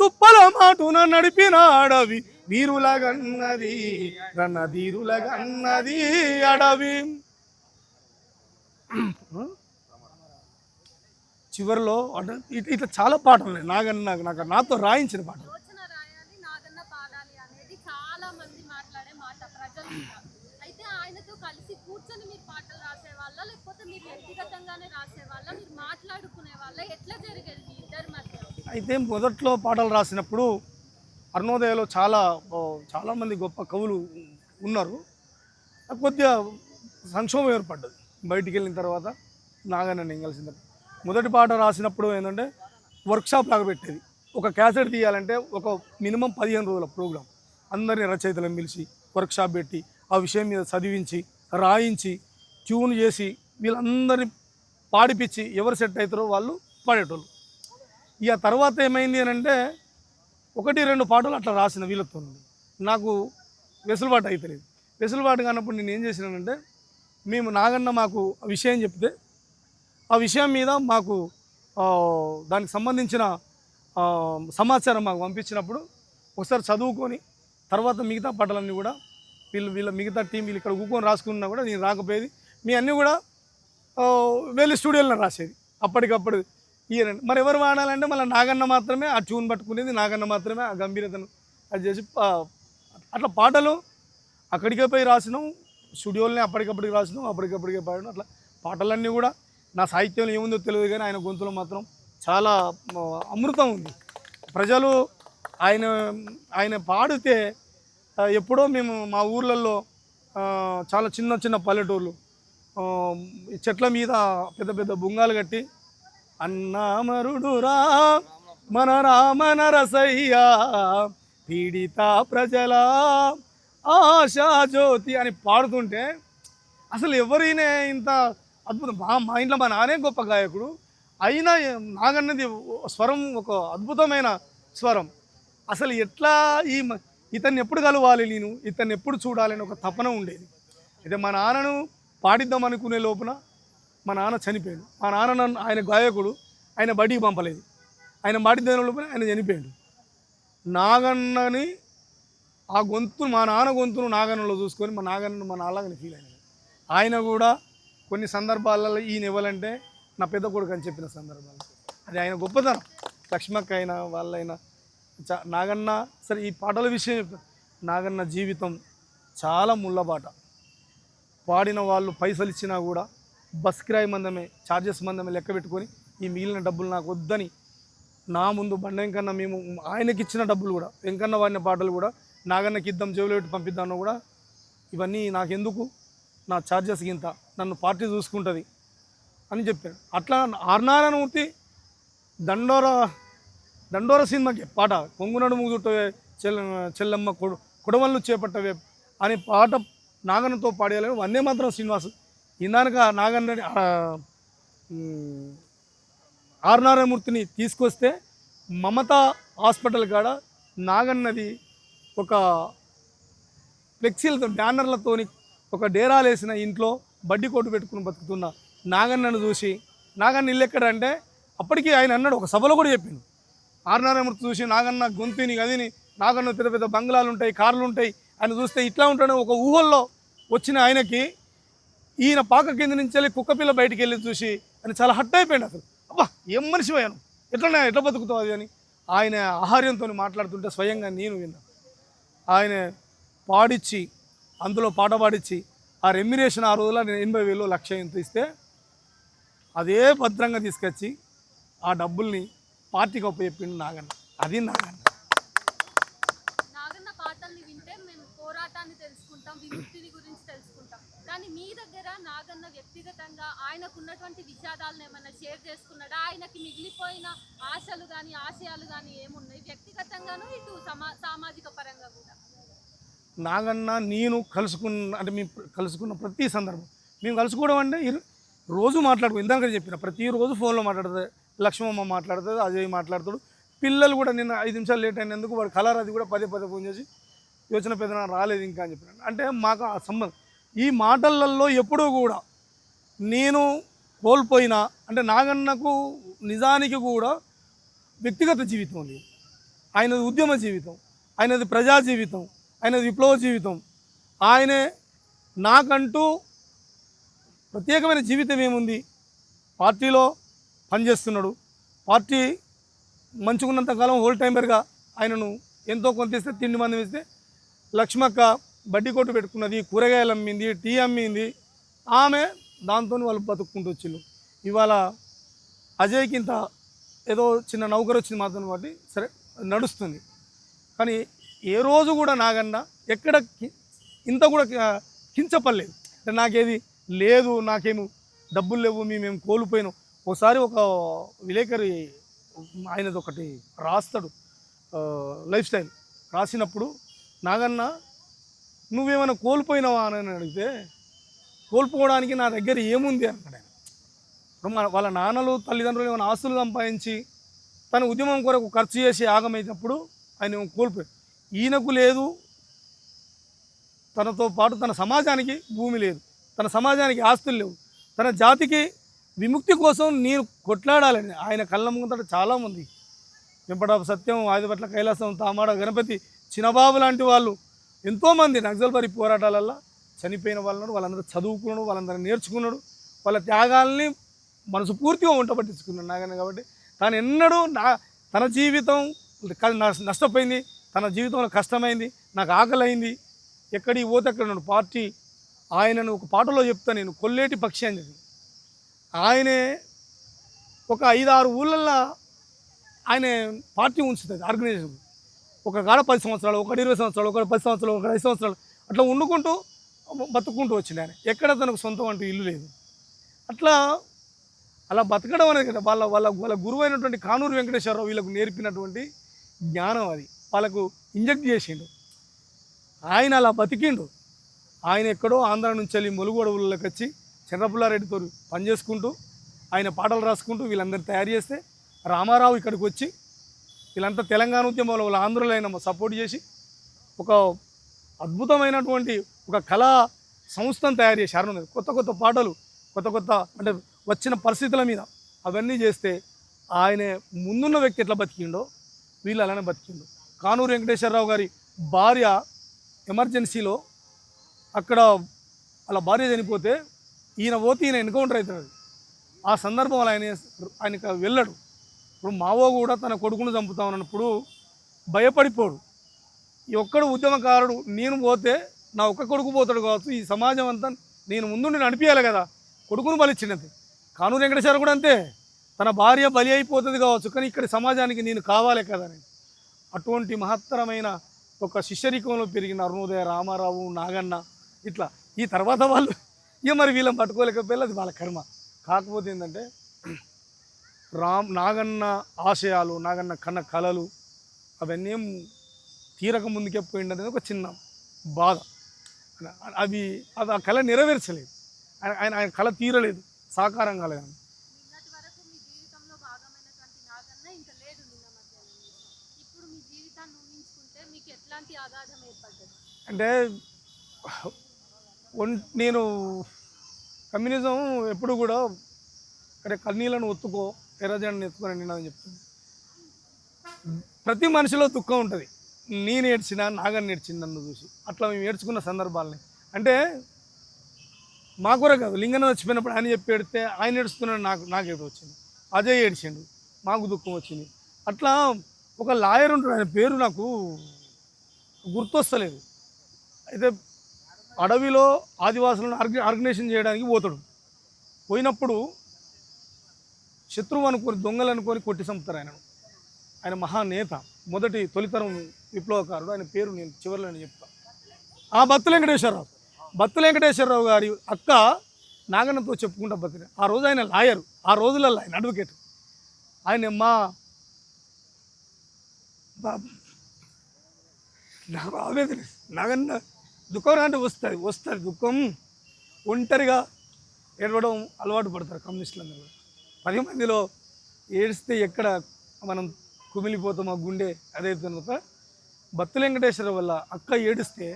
తుప్పల మాటున నడిపిన అడవి వీరులగన్నది రణధీరులగన్నది అడవి. చివరిలో అంటే ఇట్లా చాలా పాటలు ఉన్నాయి నాగన్న నాతో రాయించిన పాటలు. అయితే మొదట్లో పాటలు రాసినప్పుడు అరుణోదయలో చాలామంది గొప్ప కవులు ఉన్నారు. కొద్దిగా సంక్షోభం ఏర్పడ్డది. బయటికి వెళ్ళిన తర్వాత నాగన్న నేను కలిసిన మొదటి పాట రాసినప్పుడు ఏంటంటే వర్క్షాప్ లాగా పెట్టేది. ఒక క్యాసెట్ తీయాలంటే ఒక మినిమం 15 రోజుల ప్రోగ్రాం. అందరినీ రచయితలను పిలిచి వర్క్షాప్ పెట్టి ఆ విషయం మీద చదివించి రాయించి ట్యూన్ చేసి వీళ్ళందరినీ పాడిపించి ఎవరు సెట్ అవుతారో వాళ్ళు పాడేటోళ్ళు. ఇక తర్వాత ఏమైంది అని అంటే 1-2 పాటలు అట్లా రాసిన వీళ్ళతో నాకు వెసులుబాటు అవుతలేదు. వెసులుబాటు కానప్పుడు నేను ఏం చేసినానంటే మేము నాగన్న మాకు విషయం చెప్తే ఆ విషయం మీద మాకు దానికి సంబంధించిన సమాచారం మాకు పంపించినప్పుడు ఒకసారి చదువుకొని తర్వాత మిగతా పాటలన్నీ కూడా వీళ్ళ మిగతా టీం వీళ్ళు ఇక్కడ కూకొని రాసుకున్నా కూడా నేను రాకపోయేది. మీ అన్నీ కూడా వెళ్ళి స్టూడియోలో రాసేది అప్పటికప్పుడు. ఇయనండి మరి ఎవరు వాడాలంటే మళ్ళీ నాగన్న మాత్రమే ఆ ట్యూన్ పట్టుకునేది, నాగన్న మాత్రమే ఆ గంభీరతను అది చేసి అట్లా పాటలు అక్కడికే పోయి రాసినాం, స్టూడియోలోనే అప్పటికప్పటికి రాసినాం, అప్పటికప్పటికే పాడినాం. అట్లా పాటలన్నీ కూడా నా సాహిత్యంలో ఏముందో తెలియదు కానీ ఆయన గొంతులో మాత్రం చాలా అమృతం ఉంది. ప్రజలు ఆయన పాడితే ఎప్పుడో మేము మా ఊర్లలో చాలా చిన్న చిన్న పల్లెటూర్లు చెట్ల మీద పెద్ద పెద్ద బుంగాలు కట్టి అన్నామరుడురా మన రామన రసయ్యా పీడిత ప్రజల ఆశాజ్యోతి అని పాడుతుంటే అసలు ఎవరైనా ఇంత అద్భుతం. మా ఇంట్లో మా నానే గొప్ప గాయకుడు అయినా నాగన్నది స్వరం ఒక అద్భుతమైన స్వరం. అసలు ఎట్లా ఇతన్ని ఎప్పుడు కలవాలి, నేను ఇతన్ని ఎప్పుడు చూడాలని ఒక తపన ఉండేది. అయితే మా నాన్నను పాడిద్దాం అనుకునే లోపున మా నాన్న చనిపోయాడు. మా నాన్న ఆయన గాయకుడు, ఆయన బడికి పంపలేదు. ఆయన పాడిద్దాం లోపున ఆయన చనిపోయాడు. నాగన్నని ఆ గొంతు మా నాన్న గొంతును నాగన్నలో చూసుకొని మా నాగన్నను మా నాన్నని ఫీల్ అయినాడు. ఆయన కూడా కొన్ని సందర్భాలలో ఈయన ఇవ్వాలంటే నా పెద్ద కొడుకు అని చెప్పిన సందర్భాలు అది ఆయన గొప్పతనం. లక్ష్మక్క అయినా వాళ్ళైనా నాగన్న సరే ఈ పాటల విషయం చెప్తాను. నాగన్న జీవితం చాలా ముళ్ళబాట. పాడిన వాళ్ళు పైసలు ఇచ్చినా కూడా బస్ కిరాయి మందమే ఛార్జెస్ మందమే లెక్క పెట్టుకొని ఈ మిగిలిన డబ్బులు నాకు వద్దని నా ముందు బండ వెంకన్న మేము ఆయనకి ఇచ్చిన డబ్బులు కూడా వెంకన్న వాడిన పాటలు కూడా నాగన్నకి ఇద్దాం జేబులో పెట్టి పంపిద్దామన్నా కూడా ఇవన్నీ నాకెందుకు, నా ఛార్జెస్ ఇంత, నన్ను పార్టీ చూసుకుంటుంది అని చెప్పాడు. అట్లా ఆర్నారాయణమూర్తి దండోర సినిమాకి పాట కొంగునడు ముగుటవే చెల్లమ్మ కొడవళ్ళు చేపట్టవే అనే పాట నాగన్నతో పాడేయాలని వందే మాత్రం శ్రీనివాస్ ఇందాక నాగన్న ఆర్నారాయణమూర్తిని తీసుకొస్తే మమతా హాస్పిటల్ కాడ నాగన్నది ఒక ఫ్లెక్సీలతో బ్యానర్లతోని ఒక డేరాలు వేసిన ఇంట్లో బడ్డీ కొట్టు పెట్టుకుని బతుకుతున్న నాగన్నను చూసి నాగన్న ఇల్లు ఎక్కడంటే అప్పటికి ఆయన అన్నాడు, ఒక సభలో కూడా చెప్పిండు. ఆర్నారాయణమూర్తి చూసి నాగన్న గొంతుని గదిని నాగన్న పెద్ద పెద్ద బంగ్లాలు ఉంటాయి, కార్లు ఉంటాయి, ఆయన చూస్తే ఇట్లా ఉంటాడు ఒక ఊహల్లో వచ్చిన ఆయనకి ఈయన పాక కింద నుంచి వెళ్ళి కుక్కపిల్ల బయటికి వెళ్ళి చూసి ఆయన చాలా హట్ అయిపోయాడు. అసలు అబ్బా ఏం మనిషి అయ్యాను, ఎట్లా బతుకుతావు అది అని ఆయన ఆహార్యంతో మాట్లాడుతుంటే స్వయంగా నేను విన్నా. ఆయన పాడిచ్చి అందులో పాట పాడిచ్చి ఆ రెమ్యునేషన్ ఆ రోజుల్లో 80,000 1,00,000 ఎంత ఇస్తే అదే భద్రంగా తీసుకొచ్చి ఆ డబ్బుల్ని పార్టీకి అప్పచెప్పిండు నాగన్న. అది నాగన్న. నాగన్న పాటల్ని వింటే మేము పోరాటాన్ని తెలుసుకుంటాం, విముక్తిని గురించి తెలుసుకుంటాం. కానీ మీ దగ్గర నాగన్న వ్యక్తిగతంగా ఆయనకున్నటువంటి విషాదాలను ఏమైనా షేర్ చేసుకున్నాడా? ఆయనకి మిగిలిపోయిన ఆశలు కానీ ఆశయాలు కానీ ఏమున్నాయి వ్యక్తిగతంగాను ఇటు సామాజిక పరంగా కూడా? నాగన్న నేను మేము కలుసుకున్న ప్రతి సందర్భం మేము కలుసుకోవడం అంటే రోజు మాట్లాడుకో ఇందాక చెప్పిన ప్రతిరోజు ఫోన్లో మాట్లాడుతుంది. లక్ష్మమ్మ మాట్లాడుతుంది, అజయ్ మాట్లాడుతాడు. పిల్లలు కూడా నిన్న 5 నిమిషాలు లేట్ అయినందుకు వాడు కలర్ అది కూడా పదే ఫోన్ చేసి యోచన పెద్దన రాలేదు ఇంకా అని చెప్పినాడు. అంటే మాకు ఆ సంబంధం ఈ మాటలలో ఎప్పుడూ కూడా నేను కోల్పోయినా అంటే నాగన్నకు నిజానికి కూడా వ్యక్తిగత జీవితం లేదు. ఆయనది ఉద్యమ జీవితం, ఆయనది ప్రజా జీవితం, ఆయనది విప్లవ జీవితం. ఆయనే నాకంటూ ప్రత్యేకమైన జీవితం ఏముంది, పార్టీలో పనిచేస్తున్నాడు. పార్టీ మంచుకున్నంతకాలం హోల్ టైమర్గా ఆయనను ఎంతో కొంత ఇస్తే, తిండి మంది ఇస్తే, లక్ష్మక్క బడ్డీ కొట్టు పెట్టుకున్నది, కూరగాయలు అమ్మింది, టీ అమ్మింది. ఆమె దాంతో వాళ్ళు బతుక్కుంటూ వచ్చిండు. ఇవాళ అజయ్కి ఇంత ఏదో చిన్న నౌకరు వచ్చింది మాత్రం బట్టి సరే నడుస్తుంది. కానీ ఏ రోజు కూడా నాగన్న ఎక్కడ ఇంత కూడా కించపడలేదు. అంటే నాకేది లేదు, నాకేమి డబ్బులు లేవు, మేము కోల్పోయినాం. ఒకసారి ఒక విలేకరి ఆయనది ఒకటి రాస్తాడు, లైఫ్ స్టైల్ రాసినప్పుడు, నాగన్న నువ్వేమైనా కోల్పోయినావా అని అడిగితే, కోల్పోవడానికి నా దగ్గర ఏముంది అన్నాడు ఆయన. ఇప్పుడు వాళ్ళ నాన్నలు తల్లిదండ్రులు ఏమైనా ఆస్తులు సంపాదించి తన ఉద్యమం కొరకు ఖర్చు చేసి ఆగమైనప్పుడు ఆయన కోల్పోయాడు. ఈయనకు లేదు, తనతో పాటు తన సమాజానికి భూమి లేదు, తన సమాజానికి ఆస్తులు లేవు, తన జాతికి విముక్తి కోసం నేను కొట్లాడాలని ఆయన కళ్ళ ముందట చాలామంది, వెంపటాపు సత్యం, ఆదిపట్ల కైలాసం, తామాడ గణపతి, చిన్నబాబు లాంటి వాళ్ళు ఎంతోమంది నక్సల్బరీ పోరాటాలల్లో చనిపోయిన వాళ్ళను, వాళ్ళందరూ చదువుకున్నాడు, వాళ్ళందరూ నేర్చుకున్నాడు, వాళ్ళ త్యాగాల్ని మనసు పూర్తిగా వంట పట్టించుకున్నాడు నాగన్న. కాబట్టి తాను ఎన్నడూ తన జీవితం నష్టపోయింది, తన జీవితంలో కష్టమైంది, నాకు ఆకలి అయింది, ఎక్కడికి పోతే అక్కడ ఉన్నాడు. పార్టీ ఆయనను ఒక పాటలో చెప్తా నేను, కొల్లేటి పక్షి అని చెప్పి, ఆయనే ఒక 5-6 ఊళ్ళల్లో ఆయన పార్టీ ఉంచుతుంది ఆర్గనైజేషన్. ఒక కాడ 10 సంవత్సరాలు, ఒకటి 20 సంవత్సరాలు, ఒకటి 10 సంవత్సరాలు, ఒకటి 5 సంవత్సరాలు అట్లా వండుకుంటూ బతుక్కుంటూ వచ్చింది ఆయన. ఎక్కడ తనకు సొంతం అంటూ ఇల్లు లేదు. అట్లా అలా బతకడం అనేది కదా వాళ్ళ వాళ్ళ వాళ్ళ గురువు అయినటువంటి కానూరు వెంకటేశ్వరరావు వీళ్ళకు నేర్పినటువంటి జ్ఞానం. అది వాళ్ళకు ఇంజెక్ట్ చేసిండు. ఆయన అలా బతికిండు. ఆయన ఎక్కడో ఆంధ్ర నుంచి వెళ్ళి ములుగు అడవుల్లోకి వచ్చి చంద్రపుల్లారెడ్డితో పనిచేసుకుంటూ ఆయన పాటలు రాసుకుంటూ వీళ్ళందరూ తయారు చేస్తే, రామారావు ఇక్కడికి వచ్చి వీళ్ళంతా తెలంగాణ ఉద్యమంలో వాళ్ళ ఆంధ్రలో ఆయన సపోర్ట్ చేసి ఒక అద్భుతమైనటువంటి ఒక కళా సంస్థను తయారు చేశారు. కొత్త కొత్త పాటలు, కొత్త కొత్త అంటే వచ్చిన పరిస్థితుల మీద అవన్నీ చేస్తే ఆయన ముందున్న వ్యక్తి ఎట్లా బతికిండో వీళ్ళు అలానే బతికిండు. కానూరు వెంకటేశ్వరరావు గారి భార్య ఎమర్జెన్సీలో అక్కడ వాళ్ళ భార్య చనిపోతే ఈయన పోతే ఈయన ఎన్కౌంటర్ అవుతుంది. ఆ సందర్భంలో ఆయనకు వెళ్ళడు. ఇప్పుడు మావో కూడా తన కొడుకును చంపుతామన్నప్పుడు భయపడిపోడు. ఈ ఒక్కడు ఉద్యమకారుడు, నేను పోతే నా ఒక్క కొడుకు పోతాడు కావచ్చు, ఈ సమాజం అంతా నేను ముందుండి నడిపించాలి కదా, కొడుకును బలిచ్చినది. కానూరు వెంకటేశ్వర కూడా అంతే, తన భార్య బలి అయిపోతుంది కావచ్చు, కానీ ఇక్కడ సమాజానికి నేను కావాలి కదా అని. అటువంటి మహత్తరమైన ఒక శిష్యరికంలో పెరిగిన అరుణోదయ, రామారావు, నాగన్న ఇట్లా ఈ తర్వాత వాళ్ళు ఇక మరి వీళ్ళని పట్టుకోలేకపోతే అది వాళ్ళ కర్మ. కాకపోతే ఏంటంటే నాగన్న ఆశయాలు, నాగన్న కన్న కళలు అవన్నీ తీరక ముందుకే పోయింది ఒక చిన్న బాధ. అవి ఆ కళ నెరవేర్చలేదు, ఆయన కళ తీరలేదు, సాకారం కాలేదు. నిన్నటి వరకు మీ జీవితంలో భాగమైనటువంటి నాగన్న ఇంకా లేడు నిన్న మధ్యాహ్నం. ఇప్పుడు మీ జీవితాన్ని ఊహించుకుంటే మీకు ఎట్లాంటి ఆఘాతం ఏర్పడ్డది? అంటే నేను కమ్యూనిజం ఎప్పుడు కూడా అక్కడ కన్నీళ్ళను ఒత్తుకో, ఎర్రజెండను ఎత్తుకొని నిన్నదని చెప్తుంది. ప్రతి మనిషిలో దుఃఖం ఉంటుంది. నేను ఏడ్చినా, నాగన్న ఏడ్చింది నన్ను చూసి. అట్లా మేము ఏడ్చుకున్న సందర్భాలని అంటే మా కూడా కాదు, లింగన్న చచ్చిపోయినప్పుడు ఆయన చెప్పి ఏడితే ఆయన ఏడుస్తున్నాడు, నాకు ఏడు వచ్చింది. అజయ్ ఏడ్చిండు, మాకు దుఃఖం వచ్చింది. అట్లా ఒక లాయర్ ఉంటాడు, ఆయన పేరు నాకు గుర్తొస్తలేదు. అయితే అడవిలో ఆదివాసులను ఆర్గనైజేషన్ చేయడానికి పోతాడు. పోయినప్పుడు శత్రువు అనుకొని, దొంగలు అనుకొని కొట్టి చంపుతారు ఆయనను. ఆయన మహానేత, మొదటి తొలితరం విప్లవకారుడు. ఆయన పేరు నేను చివరిలో చెప్తాను. ఆ బత్తుల వెంకటేశ్వరరావు గారి అక్క నాగన్నతో చెప్పుకుంటా బతికి. ఆ రోజు ఆయన లాయరు, ఆ రోజులలో ఆయన అడ్వకేట్. ఆయన నాకు ఆవేదన, నాగన్న దుఃఖం అంటే వస్తుంది దుఃఖం. ఒంటరిగా ఏడవడం అలవాటు పడతారు కమ్యూనిస్టులందరూ. 10 మందిలో ఏడిస్తే ఎక్కడ మనం కుమిలిపోతాం, ఆ గుండె అదే తర్వాత బత్తుల వెంకటేశ్వర వల్ల అక్క ఏడిస్తే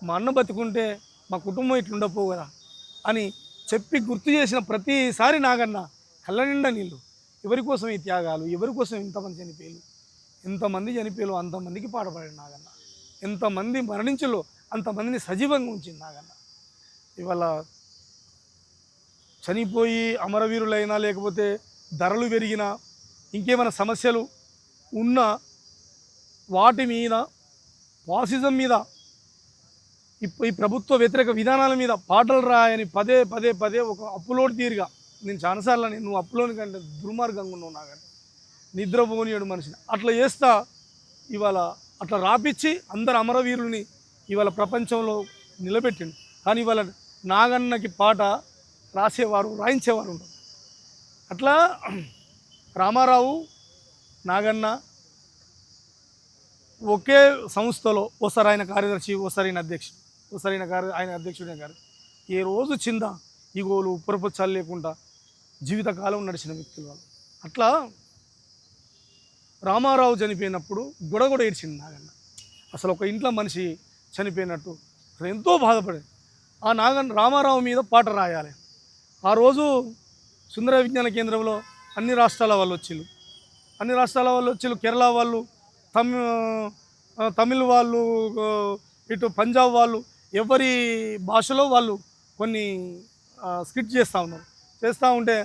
మా అన్న బతికుంటే మా కుటుంబం ఇట్లుండపో కదా అని చెప్పి గుర్తు చేసిన ప్రతిసారి నాగన్న కళ్ళ నిండా నీళ్ళు. ఎవరి కోసం ఈ త్యాగాలు, ఎవరి కోసం ఇంతమంది చనిపోయారు, ఎంతమంది చనిపోయాలో అంతమందికి పాట పాడాడు నాగన్న. ఎంతమంది మరణించలో అంతమందిని సజీవంగా ఉంచింది నాగన్న. ఇవాళ చనిపోయి అమరవీరులైనా లేకపోతే ధరలు పెరిగినా ఇంకేమైనా సమస్యలు ఉన్నా వాటి మీద ఫాసిజం మీద ఈ ప్రభుత్వ వ్యతిరేక విధానాల మీద పాటలు రాయని పదే పదే పదే ఒక అప్పులోడ్ తీరుగా నేను చాలాసార్లు నువ్వు అప్పులోని కంటే దుర్మార్గంగా ఉన్నావు నాగన్న, నిద్రపోనియడు మనిషిని అట్లా చేస్తా ఇవాళ అట్లా రాపిచ్చి అందరు అమరవీరుల్ని ఇవాళ ప్రపంచంలో నిలబెట్టిండు. కానీ ఇవాళ నాగన్నకి పాట రాసేవారు రాయించేవారు ఉండరు. అట్లా రామారావు నాగన్న ఒకే సంస్థలో ఓసారి ఆయన కార్యదర్శి, ఓసారి ఆయన అధ్యక్షుడు, ఓసారి ఆయన అధ్యక్షుడే గారు ఏ రోజు చింద ఈగోలు పొరపచ్చాలు లేకుండా జీవితకాలం నడిచిన వ్యక్తులు వాళ్ళు. అట్లా రామారావు చనిపోయినప్పుడు గొడగొడ ఏడ్చింది నాగన్న. అసలు ఒక ఇంట్లో మనిషి చనిపోయినట్టు అసలు ఎంతో బాధపడేది. ఆ రామారావు మీద పాట రాయాలి. ఆ రోజు సుందర విజ్ఞాన కేంద్రంలో అన్ని రాష్ట్రాల వాళ్ళు వచ్చిళ్ళు, కేరళ వాళ్ళు, తమిళ్ వాళ్ళు, ఇటు పంజాబ్ వాళ్ళు, ఎవరి భాషలో వాళ్ళు కొన్ని స్కిట్ చేస్తూ ఉన్నారు. చేస్తూ ఉంటే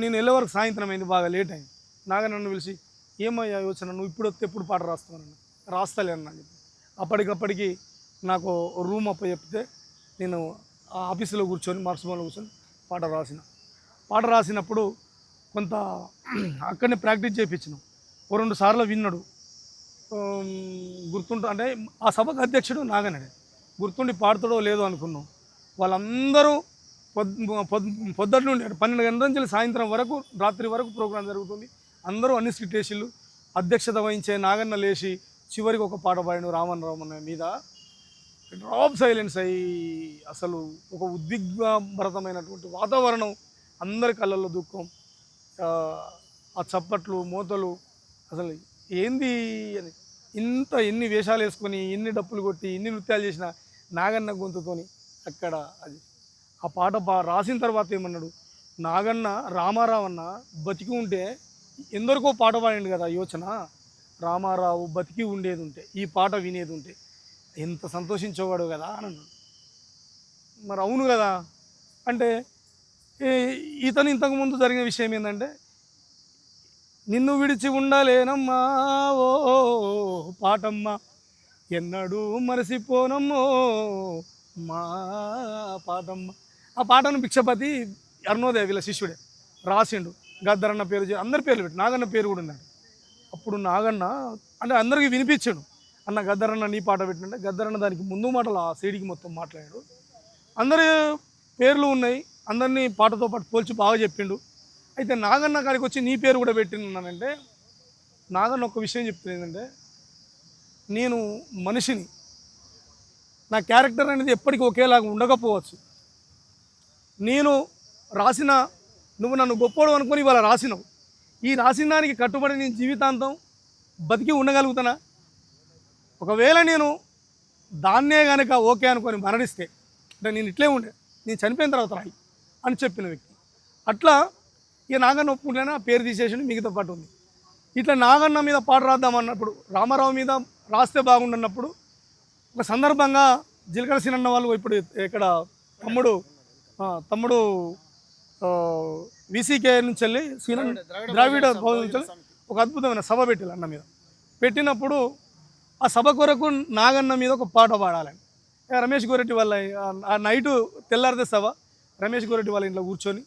నేను వెళ్ళే వరకు సాయంత్రం అయింది, బాగా లేట్ అయింది. నన్ను పిలిచి ఏమయ్యా యోచన, నువ్వు ఇప్పుడు వస్తే ఎప్పుడు పాట రాస్తావని. రాస్తలేను అని చెప్పి అప్పటికప్పటికి నాకు రూమ్ అప్ప చెప్తే నేను ఆ ఆఫీసులో కూర్చొని మార్క్స్లో కూర్చొని పాట రాసినప్పుడు కొంత అక్కడనే ప్రాక్టీస్ చేయించినాం. ఓ 2 సార్లు విన్నాడు. అంటే ఆ సభకు అధ్యక్షుడు నాగన్నడే. గుర్తుండి పాడుతాడో లేదో అనుకున్నాం. వాళ్ళందరూ పొద్దున్న నుండి 12 గంటల నుంచి సాయంత్రం వరకు, రాత్రి వరకు ప్రోగ్రాం జరుగుతుంది. అందరూ అన్ని స్కిట్టేసిళ్ళు. అధ్యక్షత వహించే నాగన్న లేచి చివరికి ఒక పాట పాడాడు రామన్న మీద. డ్రాప్ సైలెన్స్ అయ్యి అసలు ఒక ఉద్విగ్నభరితమైనటువంటి వాతావరణం, అందరి కళ్ళల్లో దుఃఖం, ఆ చప్పట్లు మోతలు, అసలు ఏంది అని ఎన్ని వేషాలు వేసుకొని ఎన్ని డప్పులు కొట్టి ఎన్ని నృత్యాలు చేసిన నాగన్న గొంతుతోని అక్కడ అది ఆ పాట రాసిన తర్వాత ఏమన్నాడు నాగన్న, రామారావు అన్న బతికి ఉంటే ఎందరికో పాట పాడిండు కదా యోచన, రామారావు బతికి ఉండేది ఉంటే ఈ పాట వినేది ఉంటే ఎంత సంతోషించేవాడు కదా అని అన్నాడు. మరి అవును కదా. అంటే ఇతను ఇంతకుముందు జరిగిన విషయం ఏంటంటే, నిన్ను విడిచి ఉండలేనమ్మా ఓ పాటమ్మ, ఎన్నడూ మరసిపోనమ్మో మా పాటమ్మ. ఆ పాటను భిక్షపతి అరుణోదయ వీళ్ళ శిష్యుడే రాసిండు. గద్దరన్న పేరు, అందరి పేర్లు పెట్టి నాగన్న పేరు కూడా ఉన్నాడు. అప్పుడు నాగన్న అంటే అందరికీ వినిపించాడు, అన్న గద్దరన్న నీ పాట పెట్టినంటే గద్దరన్న దానికి ముందు మాటలు ఆ సీడీకి మొత్తం మాట్లాడాడు. అందరి పేర్లు ఉన్నాయి, అందరినీ పాటతో పాటు పోల్చి బాగా చెప్పిండు. అయితే నాగన్న కాడికి వచ్చి నీ పేరు కూడా పెట్టినానంటే నాగన్న ఒక విషయం చెప్తుంది ఏంటంటే, నేను మనిషిని, నా క్యారెక్టర్ అనేది ఎప్పటికీ ఒకేలాగా ఉండకపోవచ్చు. నేను రాసిన, నువ్వు నన్ను గొప్పోడు అనుకొని ఇవాళ రాసినావు, ఈ రాసిన దానికి కట్టుబడి నేను జీవితాంతం బతికి ఉండగలుగుతానా? ఒకవేళ నేను దాన్నే కనుక ఓకే అనుకొని మరణిస్తే అంటే నేను ఇట్లే ఉండే, నేను చనిపోయిన తర్వాత రాయి అని చెప్పిన వ్యక్తి. అట్లా ఇక నాగన్న ఒప్పుకుంటేనే ఆ పేరు తీసేసి మిగతా పాటు ఉంది. ఇట్లా నాగన్న మీద పాట రాద్దామన్నప్పుడు, రామారావు మీద రాస్తే బాగుండన్నప్పుడు ఒక సందర్భంగా జిలకర సినన్న వాళ్ళు ఇప్పుడు ఇక్కడ తమ్ముడు విసికే నుంచి వెళ్ళి ద్రావిడ భవన్ నుంచి ఒక అద్భుతమైన సభ పెట్టాలి అన్న మీద. పెట్టినప్పుడు ఆ సభ కొరకు నాగన్న మీద ఒక పాట పాడాలని రమేష్ గోరెడ్డి వాళ్ళ ఆ నైటు తెల్లారితే సభ రమేష్ గోరెడ్డి వాళ్ళ ఇంట్లో కూర్చొని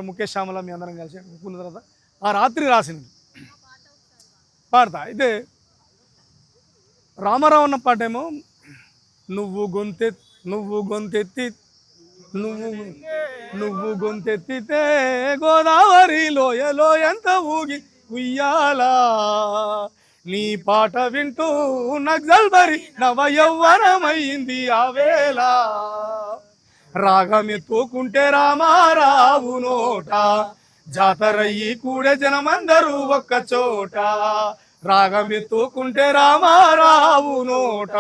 ముఖేష్ శ్యామల మీ అందరం కలిసి కూర్చున్న తర్వాత ఆ రాత్రి రాసింది పాడతా. అయితే రామారావు అన్న పాట ఏమో, నువ్వు గొంతెత్తితే గోదావరి లోయలో ఎంత ఊగి ఉయ్యాలా, నీ పాట వింటూ నగ్జల్బరి నవ యవ్వనమైంది ఆ వేళ, రాగమెత్తుకుంటే రామారావు నోట జాతరయ్యి కూడే జనమందరూ ఒక్క చోట, రాగమెత్తుకుంటే రామారావు నోట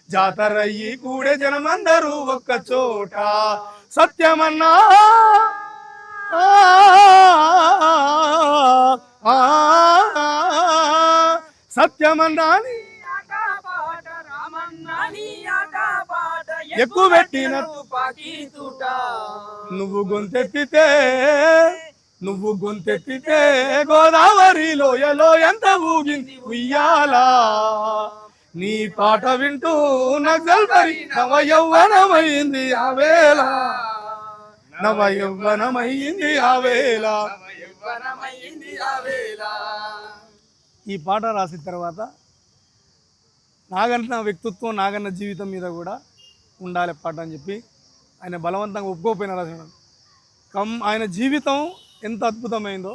జాతరయ్యి కూడే జనమందరూ ఒక్క చోట, సత్యమన్నా సత్యమన్నాని ఎక్కువ పెట్టిన నువ్వు గొంతెత్తితే గోదావరి లోయలో ఎంత ఊగింది ఉయ్యాలా నీ పాట వింటూ నక్సల్బరి నవ యవ్వనమైంది ఆవేళ నవ యవ్వనమైంది ఆవేళ. ఈ పాట రాసిన తర్వాత నాగన్న వ్యక్తిత్వం నాగన్న జీవితం మీద కూడా ఉండాలి పాట అని చెప్పి ఆయన బలవంతంగా ఒప్పుకోపోయిన రాసినాడు. ఆయన జీవితం ఎంత అద్భుతమైందో,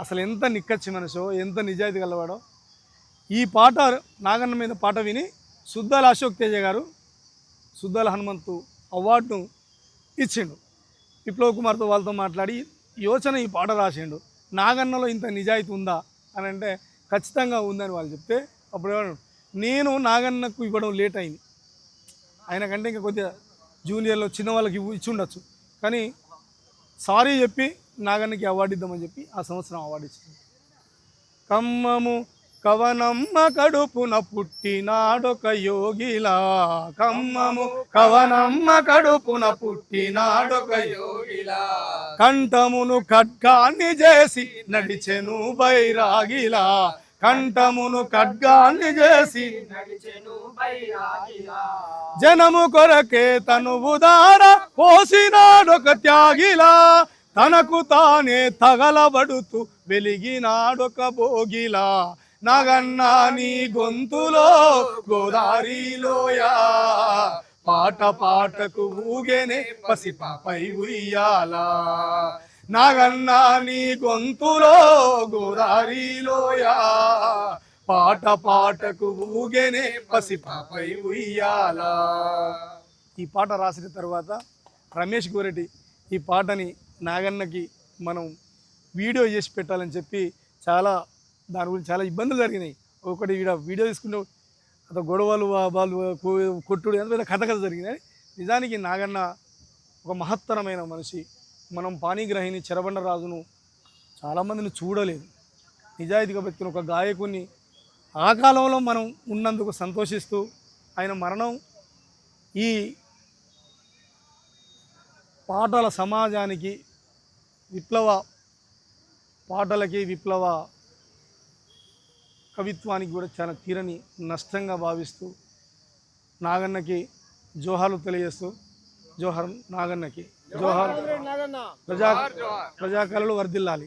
అసలు ఎంత నిక్కచ్చి మనిషో, ఎంత నిజాయితీ గలవాడో. ఈ పాట నాగన్న మీద పాట విని సుద్దాల అశోక్ తేజ గారు సుద్దాల హనుమంతు అవార్డును ఇచ్చిండు. విప్లవ్ కుమార్తో వాళ్ళతో మాట్లాడి యోచన ఈ పాట రాసిండు. నాగన్నలో ఇంత నిజాయితీ ఉందా అని అంటే ఖచ్చితంగా ఉందని వాళ్ళు చెప్తే అప్పుడు నేను నాగన్నకు ఇవ్వడం లేట్ అయింది, ఆయన కంటే ఇంకా కొద్దిగా జూనియర్లో చిన్న వాళ్ళకి ఇచ్చి ఉండొచ్చు, కానీ సారీ చెప్పి నాగన్నకి అవార్డు ఇద్దామని చెప్పి ఆ సంవత్సరం అవార్డు ఇచ్చింది. కమ్మము కవనమ్మ కడుపున పుట్టినాడొక యోగిలా, కమ్మము కవనమ్మ కడుపున పుట్టినాడొక యోగిలా, కంఠమును ఖడ్గాన్ని చేసి నడిచెను బైరాగిలా, కంఠమును ఖడ్గాన్ని చేసి నడిచెను బైరాగిలా, జనము కొరకే తనువు దార పోసినాడొక త్యాగిలా, తనకు తానే తగలబడుతూ వెలిగినాడొక భోగిలా, నాగన్న నీ గొంతులో గోదారిలోయా, పాట పాటకు ఊగెనే పసిపాపై ఉయ్యాలా, నాగన్న నీ గొంతులో గోదారిలోయా, పాట పాటకు ఊగెనే పసిపాపై ఉయ్యాలా. ఈ పాట రాసిన తర్వాత రమేష్ గోరెడ్డి ఈ పాటని నాగన్నకి మనం వీడియో చేసి పెట్టాలని చెప్పి దాని గురించి చాలా ఇబ్బందులు జరిగినాయి. ఒకటి వీడియో తీసుకుంటూ అతను గొడవలు వాళ్ళు కొట్టుడు ఎంత కథ జరిగినాయి. నిజానికి నాగన్న ఒక మహత్తరమైన మనిషి. మనం పాణిగ్రహిణి చెరబండరాజును చాలామందిని చూడలేదు, నిజాయితీగా బతికిన ఒక గాయకుని ఆ కాలంలో మనం ఉన్నందుకు సంతోషిస్తూ ఆయన మరణం ఈ పాటల సమాజానికి, విప్లవ పాటలకి, విప్లవ కవిత్వానికి కూడా చాలా తీరని నష్టంగా భావిస్తూ నాగన్నకి జోహార్లు తెలియజేస్తూ, జోహార్ నాగన్నకి, జోహార్ ప్రజాకళలు వర్ధిల్లాలి.